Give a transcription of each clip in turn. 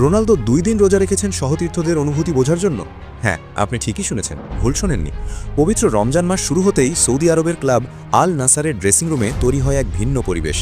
Ronaldo 2 দিন রোজা রেখেছেন সহতীর্থদের অনুভূতি বোঝার জন্য। হ্যাঁ, আপনি ঠিকই শুনেছেন, ভুল শোনেননি। পবিত্র রমজান মাস শুরু হতেই সৌদি আরবের ক্লাব আল নাসারের ড্রেসিং রুমে তৈরি হয় এক ভিন্ন পরিবেশ।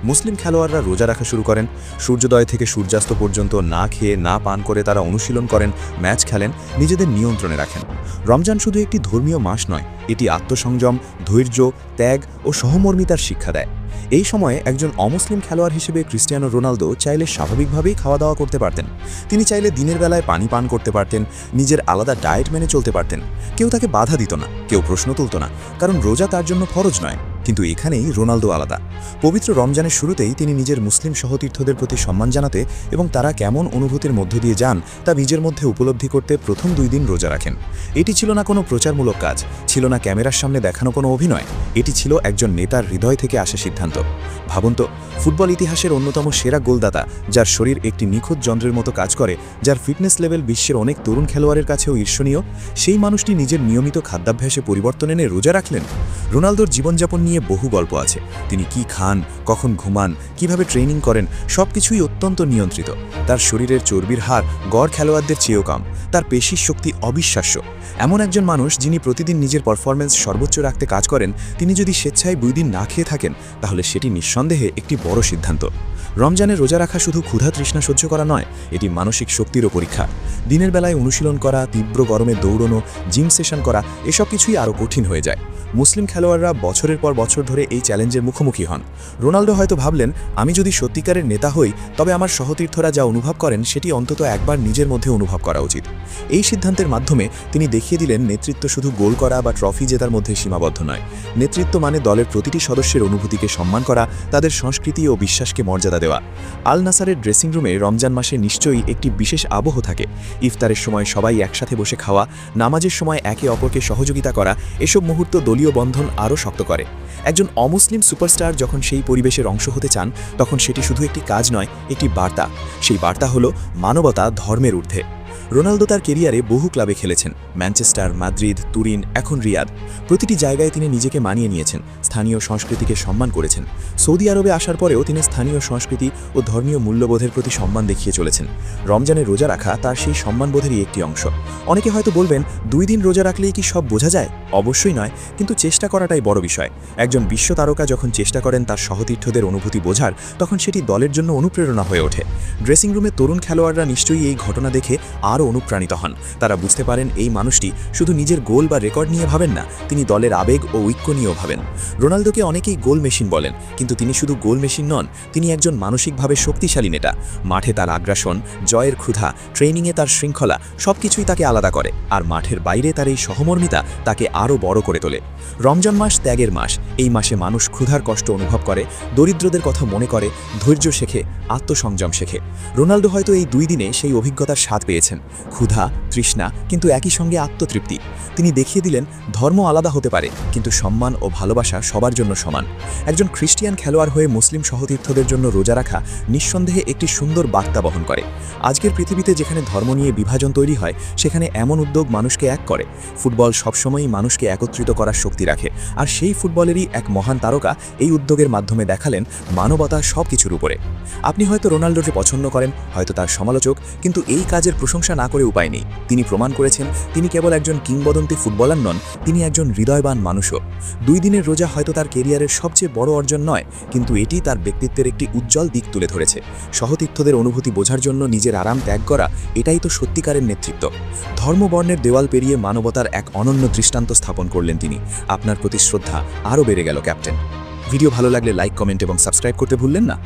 মুসলিম খেলোয়াড়রা রোজা রাখা শুরু করেন। সূর্যোদয় থেকে সূর্যাস্ত পর্যন্ত না খেয়ে না পান করে তারা অনুশীলন করেন, ম্যাচ খেলেন, নিজেদের নিয়ন্ত্রণে রাখেন। রমজান শুধু একটি ধর্মীয় মাস নয়, এটি আত্মসংযম, ধৈর্য, ত্যাগ ও সহমর্মিতার শিক্ষা দেয়। এই সময়ে একজন অমুসলিম খেলোয়াড় হিসেবে ক্রিস্টিয়ানো রোনালদো চাইলে স্বাভাবিকভাবেই খাওয়া দাওয়া করতে পারতেন। তিনি চাইলে দিনের বেলায় পানি পান করতে পারতেন, নিজের আলাদা ডায়েট মেনে চলতে পারতেন। কেউ তাকে বাধা দিত না, কেউ প্রশ্ন তুলত না, কারণ রোজা তার জন্য ফরজ নয়। কিন্তু এখানেই রোনালদো আলাদা। পবিত্র রমজানের শুরুতেই তিনি নিজের মুসলিম সহতীর্থদের প্রতি সম্মান জানাতে এবং তারা কেমন অনুভূতির মধ্য দিয়ে যান তা নিজের মধ্যে উপলব্ধি করতে প্রথম 2 দিন রোজা রাখেন। এটি ছিল না কোনো প্রচারমূলক কাজ, ছিল না ক্যামেরার সামনে দেখানো কোনো অভিনয়, এটি ছিল একজন নেতার হৃদয় থেকে আসা সিদ্ধান্ত। ভাবুন তো, ফুটবল ইতিহাসের অন্যতম সেরা গোলদাতা, যার শরীর একটি নিখুঁত যন্ত্রের মতো কাজ করে, যার ফিটনেস লেভেল বিশ্বের অনেক তরুণ খেলোয়াড়ের কাছেও ঈর্ষণীয়, সেই মানুষটি নিজের নিয়মিত খাদ্যাভ্যাসে পরিবর্তন এনে রোজা রাখলেন। রোনালদোর জীবনযাপন নিয়ে বহু গল্প আছে। তিনি কি খান, কখন ঘুমান, কিভাবে ট্রেনিং করেন, সবকিছুই অত্যন্ত নিয়ন্ত্রিত। তার শরীরের চর্বির হার গড় খেলোয়াড়দের চেয়েও কম, তার পেশির শক্তি অবিশ্বাস্য। এমন একজন মানুষ যিনি প্রতিদিন নিজের পারফরম্যান্স সর্বোচ্চ রাখতে কাজ করেন, তিনি যদি স্বেচ্ছায় 2 দিন না খেয়ে থাকেন, তাহলে সেটি নিঃসন্দেহে একটি বড় সিদ্ধান্ত। রমজানে রোজা রাখা শুধু ক্ষুধা তৃষ্ণা সহ্য করা নয়, এটি মানসিক শক্তিরও পরীক্ষা। দিনের বেলায় অনুশীলন করা, তীব্র গরমে দৌড়ানো, জিম সেশন করা, এসব কিছুই আরও কঠিন হয়ে যায়। মুসলিম খেলোয়াড়রা বছরের পর বছর ধরে এই চ্যালেঞ্জের মুখোমুখি হন। রোনালদো হয়তো ভাবলেন, আমি যদি সত্যিকারের নেতা হই, তবে আমার সহতীর্থরা যা অনুভব করেন সেটি অন্তত একবার নিজের মধ্যে অনুভব করা উচিত। এই সিদ্ধান্তের মাধ্যমে তিনি দেখিয়ে দিলেন, নেতৃত্ব শুধু গোল করা বা ট্রফি জেতার মধ্যে সীমাবদ্ধ নয়। নেতৃত্ব মানে দলের প্রতিটি সদস্যের অনুভূতিকে সম্মান করা, তাদের সংস্কৃতি ও বিশ্বাসকে মর্যাদা দেওয়া। আল নাসারের ড্রেসিং রুমে রমজান মাসে নিশ্চয়ই একটি বিশেষ আবহ থাকে। ইফতারের সময় সবাই একসাথে বসে খাওয়া, নামাজের সময় একে অপরকে সহযোগিতা করা, এসব মুহূর্ত দলীয় বন্ধন আরও শক্ত করে। একজন অমুসলিম সুপারস্টার যখন সেই পরিবেশের অংশ হতে চান, তখন সেটি শুধু একটি কাজ নয়, একটি বার্তা। সেই বার্তা হলো মানবতা ধর্মের ঊর্ধ্বে। রোনালদো তার কেরিয়ারে বহু ক্লাবে খেলেছেন, ম্যানচেস্টার, মাদ্রিদ, তুরিন, এখন রিয়াদ। প্রতিটি জায়গায় তিনি নিজেকে মানিয়ে নিয়েছেন, স্থানীয় সংস্কৃতিকে সম্মান করেছেন। সৌদি আরবে আসার পরেও তিনি স্থানীয় সংস্কৃতি ও ধর্মীয় মূল্যবোধের প্রতি সম্মান দেখিয়ে চলেছেন। রমজানে রোজা রাখা তার সেই সম্মানবোধেরই একটি অংশ। অনেকে হয়তো বলবেন, 2 দিন রোজা রাখলেই কি সব বোঝা যায়? অবশ্যই নয়, কিন্তু চেষ্টা করাটাই বড় বিষয়। একজন বিশ্ব তারকা যখন চেষ্টা করেন তার সহতীর্থদের অনুভূতি বোঝার, তখন সেটি দলের জন্য অনুপ্রেরণা হয়ে ওঠে। ড্রেসিং রুমে তরুণ খেলোয়াড়রা নিশ্চয়ই এই ঘটনা দেখে আরও অনুপ্রাণিত হন। তারা বুঝতে পারেন, এই মানুষটি শুধু নিজের গোল বা রেকর্ড নিয়ে ভাবেন না, তিনি দলের আবেগ ও ঐক্য নিয়েও ভাবেন। রোনালদোকে অনেকেই গোল মেশিন বলেন, কিন্তু তিনি শুধু গোল মেশিন নন, তিনি একজন মানসিকভাবে শক্তিশালী নেতা। মাঠে তার আগ্রাসন, জয়ের ক্ষুধা, ট্রেনিংয়ে তার শৃঙ্খলা, সবকিছুই তাকে আলাদা করে। আর মাঠের বাইরে তার এই সহমর্মিতা তাকে আরও বড় করে তোলে। রমজান মাস ত্যাগের মাস। এই মাসে মানুষ ক্ষুধার কষ্ট অনুভব করে, দরিদ্রদের কথা মনে করে, ধৈর্য শেখে, আত্মসংযম শেখে। রোনালদো হয়তো এই 2 দিনে সেই অভিজ্ঞতার স্বাদ পেয়েছেন। ক্ষুধা, তৃষ্ণা, কিন্তু একই সঙ্গে আত্মতৃপ্তি। তিনি দেখিয়ে দিলেন, ধর্ম আলাদা হতে পারে, কিন্তু সম্মান ও ভালোবাসা সবার জন্য সমান। একজন খ্রিস্টিয়ান খেলোয়াড় হয়ে মুসলিম সহতীর্থদের জন্য রোজা রাখা নিঃসন্দেহে একটি সুন্দর বার্তা বহন করে। আজকের পৃথিবীতে যেখানে ধর্ম নিয়ে বিভাজন তৈরি হয়, সেখানে এমন উদ্যোগ মানুষকে এক করে। ফুটবল সবসময়ই মানুষকে একত্রিত করার শক্তি রাখে, আর সেই ফুটবলেরই এক মহান তারকা এই উদ্যোগের মাধ্যমে দেখালেন মানবতা সব কিছুর উপরে। আপনি হয়তো রোনালদোকে পছন্দ করেন, হয়তো তার সমালোচক, কিন্তু এই কাজের প্রশংসা না করে উপায় নেই। তিনি প্রমাণ করেছেন, তিনি কেবল একজন কিংবদন্তি ফুটবলার নন, তিনি একজন হৃদয়বান মানুষও। 2 দিনের রোজা হয়তো তার কেরিয়ারের সবচেয়ে বড় অর্জন নয়, কিন্তু এটি তার ব্যক্তিত্বের একটি উজ্জ্বল দিক তুলে ধরেছে। সহতীর্থদের অনুভূতি বোঝার জন্য নিজের আরাম ত্যাগ করা, এটাই তো সত্যিকারের নেতৃত্ব। ধর্মবর্ণের দেওয়াল পেরিয়ে মানবতার এক অনন্য দৃষ্টান্ত স্থাপন করলেন তিনি। আপনার প্রতি শ্রদ্ধা আরও বেড়ে গেল ক্যাপ্টেন। ভিডিও ভালো লাগলে লাইক, কমেন্ট এবং সাবস্ক্রাইব করতে ভুললেন না।